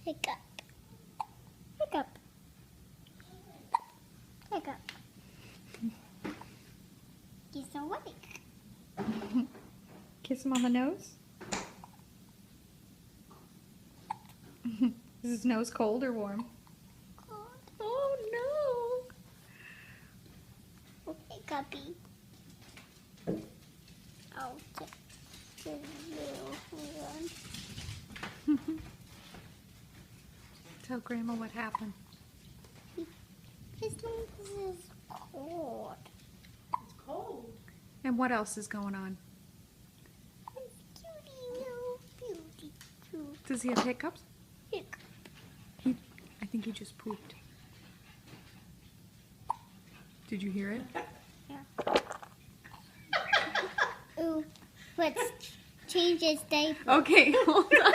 Hiccup. Hiccup. Hiccup. He's awake. Kiss him on the nose. Is his nose cold or warm? Cold. Oh no! Hiccupy. Oh, just a little one. Tell Grandma what happened. His nose is cold. It's cold. And what else is going on? His cutie little beauty too. Does he have hiccups? Hiccup. I think he just pooped. Did you hear it? Yeah. Ooh, let's change his diaper. Okay, hold on.